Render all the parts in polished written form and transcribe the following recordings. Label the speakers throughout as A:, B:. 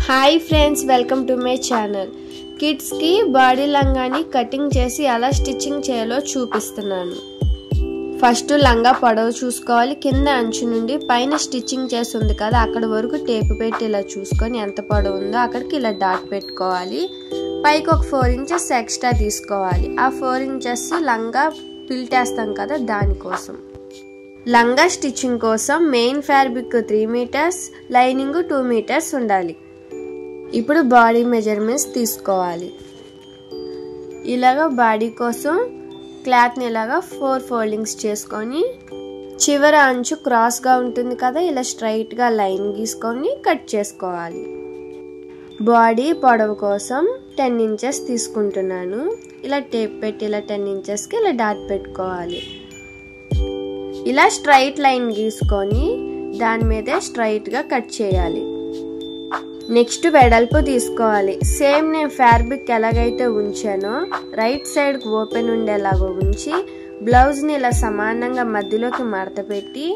A: Hi friends, welcome to my channel. కిడ్స్కి body లంగాని cutting చేసి ఎలా స్టిచ్చింగ్ చేయాలో చూపిస్తున్నాను. ఫస్ట్ లంగా పొడవు చూసుకోవాలి. కింద అంచు నుండి పైన స్టిచ్చింగ్ చేసి ఉంది కదా, అక్కడ వరకు టేపు పెట్టి ఇలా చూసుకొని ఎంత పొడవు ఉందో అక్కడికి ఇలా డాట్ పెట్టుకోవాలి. పైకి ఒక 4 ఇంచెస్ ఎక్స్ట్రా తీసుకోవాలి. ఆ 4 ఇంచెస్ లంగా పిల్టేస్తాం కదా, దానికోసం. లంగా స్టిచ్చింగ్ కోసం main fabric 3 metres, lining 2 metres ఉండాలి. ఇప్పుడు బాడీ మెజర్మెంట్స్ తీసుకోవాలి. ఇలాగ బాడీ కోసం క్లాత్ని ఇలాగా 4 ఫోల్డింగ్స్ చేసుకొని చివర అంచు క్రాస్గా ఉంటుంది కదా, ఇలా స్ట్రైట్గా లైన్ గీసుకొని కట్ చేసుకోవాలి. బాడీ పొడవు కోసం 10 ఇంచెస్ తీసుకుంటున్నాను. ఇలా టేప్ పెట్టి ఇలా 10 ఇంచెస్కి ఇలా డాట్ పెట్టుకోవాలి. ఇలా స్ట్రైట్ లైన్ గీసుకొని దాని మీదే స్ట్రైట్గా కట్ చేయాలి. నెక్స్ట్ వెడల్పు తీసుకోవాలి. సేమ్ నేను ఫ్యాబ్రిక్ ఎలాగైతే ఉంచానో రైట్ సైడ్కి ఓపెన్ ఉండేలాగా ఉంచి బ్లౌజ్ని ఇలా సమానంగా మధ్యలోకి మడత పెట్టి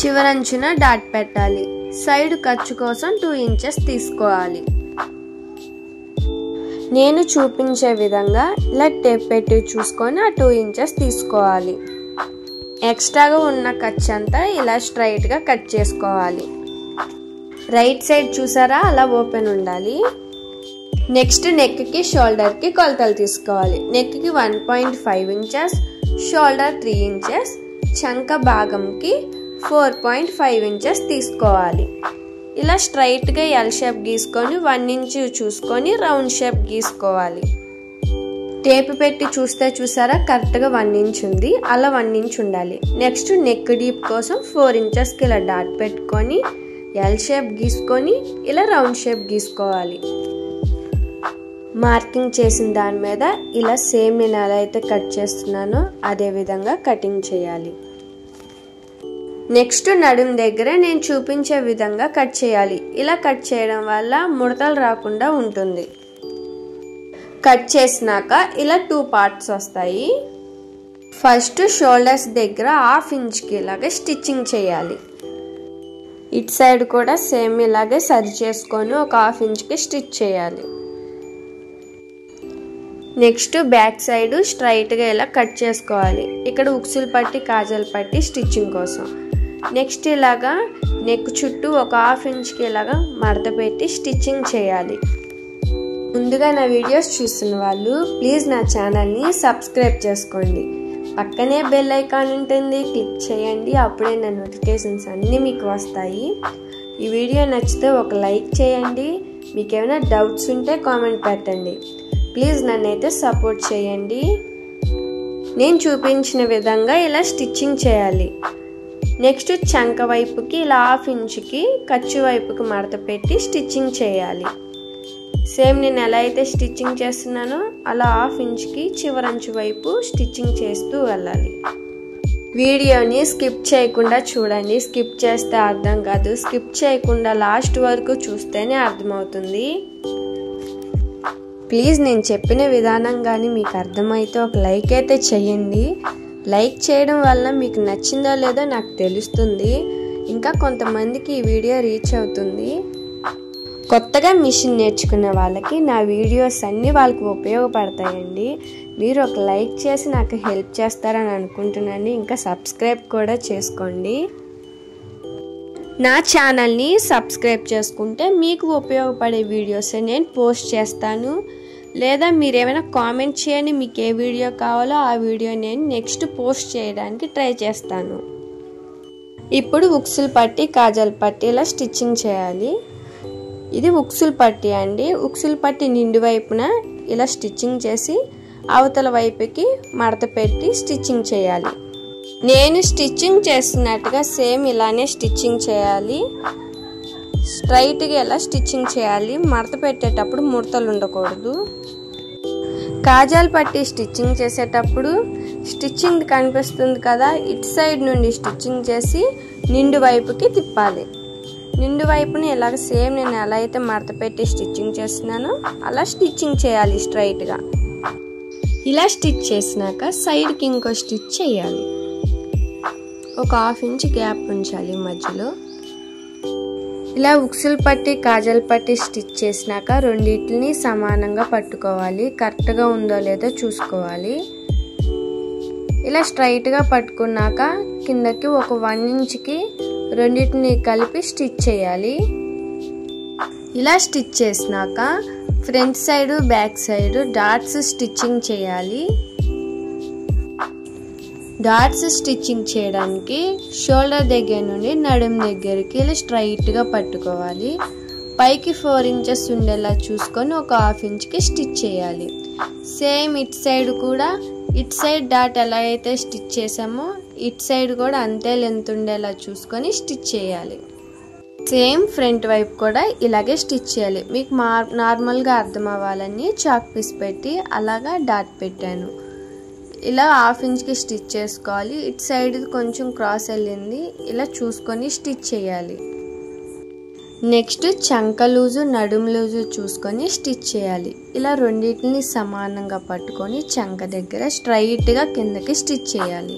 A: చివరంచున డాట్ పెట్టాలి. సైడ్ ఖర్చు కోసం 2 ఇంచెస్ తీసుకోవాలి. నేను చూపించే విధంగా ఇలా టేప్ పెట్టి చూసుకొని ఆ 2 ఇంచెస్ తీసుకోవాలి. ఎక్స్ట్రాగా ఉన్న ఖర్చు అంతా ఇలా స్ట్రైట్గా కట్ చేసుకోవాలి. రైట్ సైడ్ చూసారా, అలా ఓపెన్ ఉండాలి. నెక్స్ట్ నెక్కి షోల్డర్కి కొలతలు తీసుకోవాలి. నెక్కి 1.5 ఇంచెస్, షోల్డర్ 3 ఇంచెస్, చంక భాగంకి 4.5 ఇంచెస్ తీసుకోవాలి. ఇలా స్ట్రైట్గా ఎల్ షేప్ గీసుకొని 1 ఇంచ్ చూసుకొని రౌండ్ షేప్ గీసుకోవాలి. టేపు పెట్టి చూస్తే చూసారా, కరెక్ట్గా 1 ఇంచ్ ఉంది. అలా 1 ఇంచ్ ఉండాలి. నెక్స్ట్ నెక్ డీప్ కోసం 4 ఇంచెస్కి ఇలా డాట్ పెట్టుకొని ఎల్ షేప్ గీసుకొని ఇలా రౌండ్ షేప్ గీసుకోవాలి. మార్కింగ్ చేసిన దాని మీద ఇలా సేమ్ నేను ఎలా అయితే కట్ చేస్తున్నానో అదే విధంగా కటింగ్ చేయాలి. నెక్స్ట్ నడుం దగ్గర నేను చూపించే విధంగా కట్ చేయాలి. ఇలా కట్ చేయడం వల్ల ముడతలు రాకుండా ఉంటుంది. కట్ చేసినాక ఇలా 2 పార్ట్స్ వస్తాయి. ఫస్ట్ షోల్డర్స్ దగ్గర 1/2 ఇంచ్కి ఇలాగే స్టిచ్చింగ్ చేయాలి. ఇటు సైడ్ కూడా సేమ్ ఇలాగే సరి చేసుకొని ఒక 1/2 ఇంచ్కి స్టిచ్ చేయాలి. నెక్స్ట్ బ్యాక్ సైడ్ స్ట్రైట్గా ఇలా కట్ చేసుకోవాలి. ఇక్కడ ఉక్సులు పట్టి కాజల్ పట్టి స్టిచ్చింగ్ కోసం. నెక్స్ట్ ఇలాగా నెక్ చుట్టూ ఒక 1/2 ఇంచ్కి ఇలాగా మడత పెట్టి స్టిచ్చింగ్ చేయాలి. ముందుగా నా వీడియోస్ చూస్తున్న వాళ్ళు ప్లీజ్ నా ఛానల్ని సబ్స్క్రైబ్ చేసుకోండి. పక్కనే బెల్ ఐకాన్ ఉంటుంది, క్లిక్ చేయండి. అప్పుడే నా నోటిఫికేషన్స్ అన్నీ మీకు వస్తాయి. ఈ వీడియో నచ్చితే ఒక లైక్ చేయండి. మీకు ఏమైనా డౌట్స్ ఉంటే కామెంట్ పెట్టండి. ప్లీజ్ నన్నైతే సపోర్ట్ చేయండి. నేను చూపించిన విధంగా ఇలా స్టిచ్చింగ్ చేయాలి. నెక్స్ట్ చంక వైపుకి ఇలా 1/2 ఇంచ్కి ఖర్చు వైపుకి మడత పెట్టి స్టిచ్చింగ్ చేయాలి. సేమ్ నేను ఎలా అయితే స్టిచ్చింగ్ చేస్తున్నానో అలా 1/2 ఇంచ్కి చివరంచు వైపు స్టిచ్చింగ్ చేస్తూ వెళ్ళాలి. వీడియోని స్కిప్ చేయకుండా చూడండి. స్కిప్ చేస్తే అర్థం కాదు. స్కిప్ చేయకుండా లాస్ట్ వరకు చూస్తేనే అర్థమవుతుంది. ప్లీజ్ నేను చెప్పిన విధానం కానీ మీకు అర్థమైతే ఒక లైక్ అయితే చేయండి. లైక్ చేయడం వల్ల మీకు నచ్చిందో లేదో నాకు తెలుస్తుంది. ఇంకా కొంతమందికి ఈ వీడియో రీచ్ అవుతుంది. కొత్తగా మిషన్ నేర్చుకునే వాళ్ళకి నా వీడియోస్ అన్నీ వాళ్ళకి ఉపయోగపడతాయండి. మీరు ఒక లైక్ చేసి నాకు హెల్ప్ చేస్తారని అనుకుంటున్నాను. ఇంకా సబ్స్క్రైబ్ కూడా చేసుకోండి. నా ఛానల్ని సబ్స్క్రైబ్ చేసుకుంటే మీకు ఉపయోగపడే వీడియోస్ నేను పోస్ట్ చేస్తాను. లేదా మీరు ఏమైనా కామెంట్ చేయండి, మీకు ఏ వీడియో కావాలో ఆ వీడియో నేను నెక్స్ట్ పోస్ట్ చేయడానికి ట్రై చేస్తాను. ఇప్పుడు ఉక్సులు పట్టి కాజల్ పట్టి ఇలా స్టిచ్చింగ్ చేయాలి. ఇది ఉక్సులు పట్టి అండి. ఉక్సులు పట్టి నిండు వైపున ఇలా స్టిచ్చింగ్ చేసి అవతల వైపుకి మడత పెట్టి స్టిచ్చింగ్ చేయాలి. నేను స్టిచ్చింగ్ చేస్తున్నట్టుగా సేమ్ ఇలానే స్టిచ్చింగ్ చేయాలి. స్ట్రైట్గా ఇలా స్టిచ్చింగ్ చేయాలి. మడత పెట్టేటప్పుడు ముడతలు ఉండకూడదు. కాజాలు పట్టి స్టిచ్చింగ్ చేసేటప్పుడు స్టిచ్చింగ్ కనిపిస్తుంది కదా, ఇటు సైడ్ నుండి స్టిచ్చింగ్ చేసి నిండు వైపుకి తిప్పాలి. నిండు వైపుని ఇలాగ సేమ్ నేను ఎలా అయితే మడత పెట్టి స్టిచ్చింగ్ చేస్తున్నానో అలా స్టిచ్చింగ్ చేయాలి స్ట్రైట్గా. ఇలా స్టిచ్ చేసినాక సైడ్కి ఇంకో స్టిచ్ చేయాలి. ఒక 1/2 ఇంచ్ గ్యాప్ ఉంచాలి మధ్యలో. ఇలా ఉక్సులు పట్టి కాజల్ పట్టి స్టిచ్ చేసినాక రెండింటిని సమానంగా పట్టుకోవాలి. కరెక్ట్గా ఉందో లేదో చూసుకోవాలి. ఇలా స్ట్రైట్గా పట్టుకున్నాక కిందకి ఒక 1 ఇంచ్కి రెండింటిని కలిపి స్టిచ్ చేయాలి. ఇలా స్టిచ్ చేసినాక front side back side dots stitching చేయాలి. డాట్స్ స్టిచ్చింగ్ చేయడానికి షోల్డర్ దగ్గర నుండి నడుం దగ్గరికి ఇలా స్ట్రైట్గా పట్టుకోవాలి. పైకి 4 ఇంచెస్ ఉండేలా చూసుకొని ఒక 1/2 ఇంచ్కి స్టిచ్ చేయాలి. సేమ్ ఇట్ సైడ్ కూడా ఇట్ సైడ్ డాట్ ఎలా అయితే స్టిచ్ చేసామో ఇట్ సైడ్ కూడా అంతే లెంత్ ఉండేలా చూసుకొని స్టిచ్ చేయాలి. సేమ్ ఫ్రంట్ వైపు కూడా ఇలాగే స్టిచ్ చేయాలి. మీకు నార్మల్గా అర్థం అవ్వాలని చాక్ పీస్ పెట్టి అలాగా డాట్ పెట్టాను. ఇలా 1/2 ఇంచ్కి స్టిచ్ చేసుకోవాలి. ఇట్ సైడ్ కొంచెం క్రాస్ వెళ్ళింది, ఇలా చూసుకొని స్టిచ్ చేయాలి. నెక్స్ట్ చంక లూజు నడుము లూజు చూసుకొని స్టిచ్ చేయాలి. ఇలా రెండింటిని సమానంగా పట్టుకొని చంక దగ్గర స్ట్రైట్గా కిందకి స్టిచ్ చేయాలి.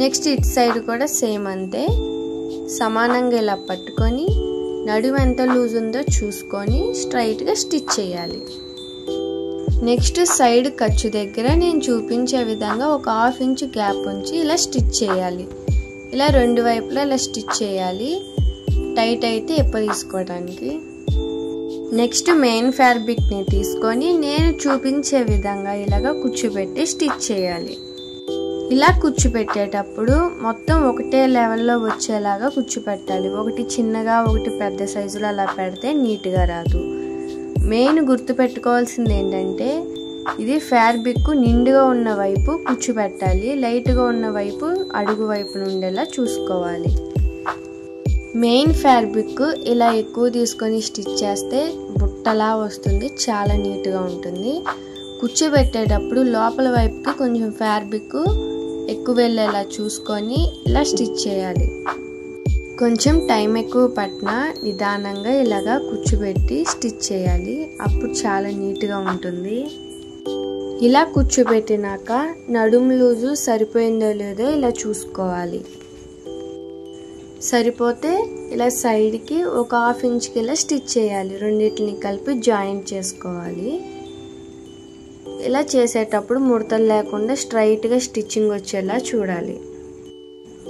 A: నెక్స్ట్ ఇట్ సైడ్ కూడా సేమ్ అంతే, సమానంగా ఇలా పట్టుకొని నడుము ఎంత లూజ్ ఉందో చూసుకొని స్ట్రైట్గా స్టిచ్ చేయాలి. నెక్స్ట్ సైడ్ ఖర్చు దగ్గర నేను చూపించే విధంగా ఒక 1/2 ఇంచ్ గ్యాప్ ఉంచి ఇలా స్టిచ్ చేయాలి. ఇలా రెండు వైపులా ఇలా స్టిచ్ చేయాలి, టైట్ అయితే తీసుకోవడానికి. నెక్స్ట్ మెయిన్ ఫ్యాబ్రిక్ని తీసుకొని నేను చూపించే విధంగా ఇలాగ కూర్చోబెట్టి స్టిచ్ చేయాలి. ఇలా కూర్చోబెట్టేటప్పుడు మొత్తం ఒకటే లెవెల్లో వచ్చేలాగా కూర్చోపెట్టాలి. ఒకటి చిన్నగా ఒకటి పెద్ద సైజులో అలా పెడితే నీట్గా రాదు. మెయిన్ గుర్తుపెట్టుకోవాల్సింది ఏంటంటే ఇది ఫ్యాబ్రిక్ నిండుగా ఉన్న వైపు కూర్చోబెట్టాలి, లైట్గా ఉన్న వైపు అడుగు వైపున ఉండేలా చూసుకోవాలి. మెయిన్ ఫ్యాబ్రిక్ ఇలా ఎక్కువ తీసుకొని స్టిచ్ చేస్తే బుట్టలా వస్తుంది, చాలా నీట్గా ఉంటుంది. కూర్చోబెట్టేటప్పుడు లోపల వైపుకి కొంచెం ఫ్యాబ్రిక్ ఎక్కువ వెళ్ళేలా చూసుకొని ఇలా స్టిచ్ చేయాలి. కొంచెం టైం ఎక్కువ పట్టినా నిదానంగా ఇలాగా కూర్చోబెట్టి స్టిచ్ చేయాలి, అప్పుడు చాలా నీట్గా ఉంటుంది. ఇలా కూర్చోబెట్టినాక నడుము లూజు సరిపోయిందో లేదో ఇలా చూసుకోవాలి. సరిపోతే ఇలా సైడ్కి ఒక 1/2 ఇంచ్కి ఇలా స్టిచ్ చేయాలి. రెండింటిని కలిపి జాయింట్ చేసుకోవాలి. ఇలా చేసేటప్పుడు ముడతలు లేకుండా స్ట్రైట్గా స్టిచ్చింగ్ వచ్చేలా చూడాలి.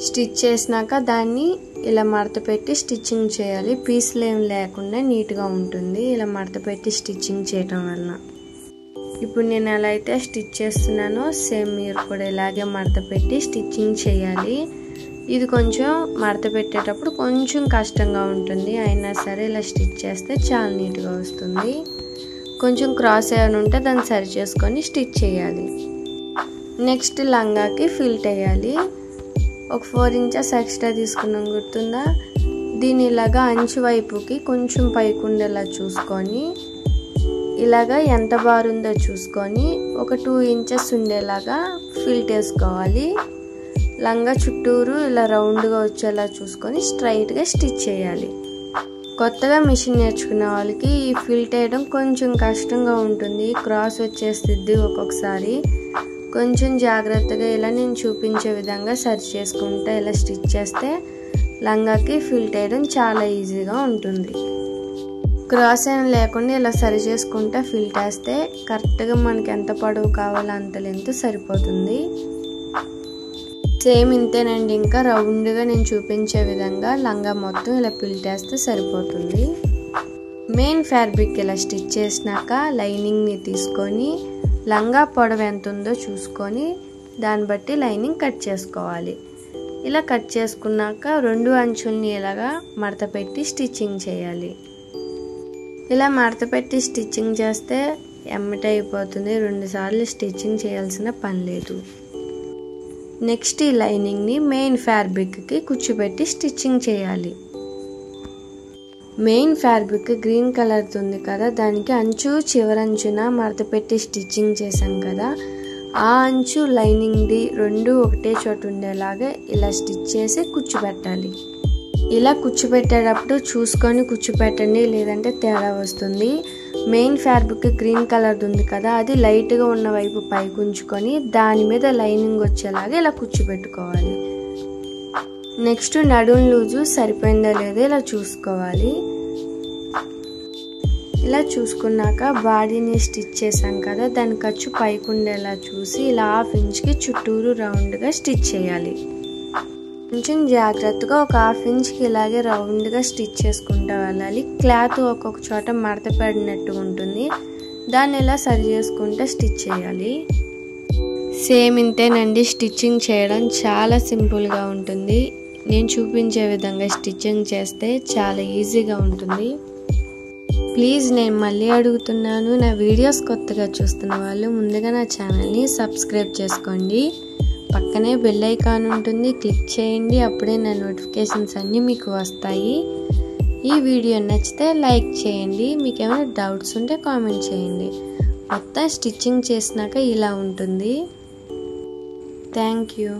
A: స్టిచ్ చేసినాక దాన్ని ఇలా మడత పెట్టి స్టిచ్చింగ్ చేయాలి. పీసులు ఏం లేకుండా నీట్గా ఉంటుంది ఇలా మడత పెట్టి స్టిచ్చింగ్ చేయటం వల్ల. ఇప్పుడు నేను ఎలా అయితే స్టిచ్ చేస్తున్నానో సేమ్ మీరు కూడా ఇలాగే మడత పెట్టి స్టిచ్చింగ్ చేయాలి. ఇది కొంచెం మడత పెట్టేటప్పుడు కొంచెం కష్టంగా ఉంటుంది, అయినా సరే ఇలా స్టిచ్ చేస్తే చాలా నీట్గా వస్తుంది. కొంచెం క్రాస్ ఏమైనా ఉంటే దాన్ని సరి చేసుకొని స్టిచ్ చేయాలి. నెక్స్ట్ లంగాకి ఫిల్ట్ వేయాలి. ఒక 4 ఇంచెస్ ఎక్స్ట్రా తీసుకున్నాం గుర్తుందా, దీని ఇలాగా అంచు వైపుకి కొంచెం పైకి ఉండేలా చూసుకొని ఇలాగా ఎంత బారుందో చూసుకొని ఒక 2 ఇంచెస్ ఉండేలాగా ఫిల్ట్ వేసుకోవాలి. లంగా చుట్టూరు ఇలా రౌండ్గా వచ్చేలా చూసుకొని స్ట్రైట్గా స్టిచ్ చేయాలి. కొత్తగా మిషన్ నేర్చుకునే వాళ్ళకి ఈ ఫిల్ట్ వేయడం కొంచెం కష్టంగా ఉంటుంది, క్రాస్ వచ్చేస్తుంది ఒక్కొక్కసారి. కొంచెం జాగ్రత్తగా ఇలా నేను చూపించే విధంగా సరి చేసుకుంటా ఇలా స్టిచ్ చేస్తే లంగాకి ఫిల్ట్ వేయడం చాలా ఈజీగా ఉంటుంది. క్రాస్ ఏం లేకుండా ఇలా సరి చేసుకుంటా ఫిల్ట్ వేస్తే కరెక్ట్గా మనకి ఎంత పొడవు కావాలో అంత లెంత్ సరిపోతుంది. సేమ్ ఇంతేనండి, ఇంకా రౌండ్గా నేను చూపించే విధంగా లంగా మొత్తం ఇలా ఫిల్ట్ వేస్తే సరిపోతుంది. మెయిన్ ఫ్యాబ్రిక్ ఇలా స్టిచ్ చేసినాక లైనింగ్ని తీసుకొని లంగా పొడవు ఎంత ఉందో చూసుకొని దాన్ని బట్టి లైనింగ్ కట్ చేసుకోవాలి. ఇలా కట్ చేసుకున్నాక 2 అంచుల్ని ఇలాగా మడత పెట్టి స్టిచ్చింగ్ చేయాలి. ఇలా మడత పెట్టి స్టిచ్చింగ్ చేస్తే ఎమ్మటే అయిపోతుంది, 2 సార్లు స్టిచ్చింగ్ చేయాల్సిన పని లేదు. నెక్స్ట్ ఈ లైనింగ్ని మెయిన్ ఫ్యాబ్రిక్కి కూర్చోబెట్టి స్టిచ్చింగ్ చేయాలి. మెయిన్ ఫ్యాబ్రిక్ గ్రీన్ కలర్ ఉంది కదా, దానికి అంచు చివరంచున మడత పెట్టి స్టిచ్చింగ్ చేసాం కదా, ఆ అంచు లైనింగ్ది 2 ఒకటే చోట ఉండేలాగా ఇలా స్టిచ్ చేసి కూర్చోబెట్టాలి. ఇలా కూర్చోబెట్టేటప్పుడు చూసుకొని కూర్చోబెట్టండి, లేదంటే తేడా వస్తుంది. మెయిన్ ఫ్యాబ్రిక్ గ్రీన్ కలర్ ఉంది కదా, అది లైట్గా ఉన్న వైపు పైకి ఉంచుకొని దాని మీద లైనింగ్ వచ్చేలాగా ఇలా కూర్చోబెట్టుకోవాలి. నెక్స్ట్ నడుం లూజు సరిపోయిందో లేదో ఇలా చూసుకోవాలి. ఇలా చూసుకున్నాక బాడీని స్టిచ్ చేసాం కదా, దాని ఖర్చు పైకి ఉండేలా చూసి ఇలా 1/2 ఇంచ్కి చుట్టూరు రౌండ్గా స్టిచ్ చేయాలి. కొంచెం జాగ్రత్తగా ఒక 1/2 ఇంచ్కి ఇలాగే రౌండ్గా స్టిచ్ చేసుకుంటూ వెళ్ళాలి. క్లాత్ ఒక్కొక్క చోట మడత పడినట్టు ఉంటుంది, దాన్ని ఇలా సరి చేసుకుంటూ స్టిచ్ చేయాలి. సేమ్ ఇంతేనండి, స్టిచ్చింగ్ చేయడం చాలా సింపుల్గా ఉంటుంది. నేను చూపించే విధంగా స్టిచ్చింగ్ చేస్తే చాలా ఈజీగా ఉంటుంది. ప్లీజ్ నేను మళ్ళీ అడుగుతున్నాను, నా వీడియోస్ కొత్తగా చూస్తున్న వాళ్ళు ముందుగా నా ఛానల్ని సబ్స్క్రైబ్ చేసుకోండి. పక్కనే బెల్ ఐకాన్ ఉంటుంది, క్లిక్ చేయండి, అప్పుడే నా నోటిఫికేషన్స్ అన్నీ మీకు వస్తాయి. ఈ వీడియో నచ్చితే లైక్ చేయండి, మీకు ఏమైనా డౌట్స్ ఉంటే కామెంట్ చేయండి. మొత్తం స్టిచ్చింగ్ చేసినాక ఇలా ఉంటుంది. Thank you.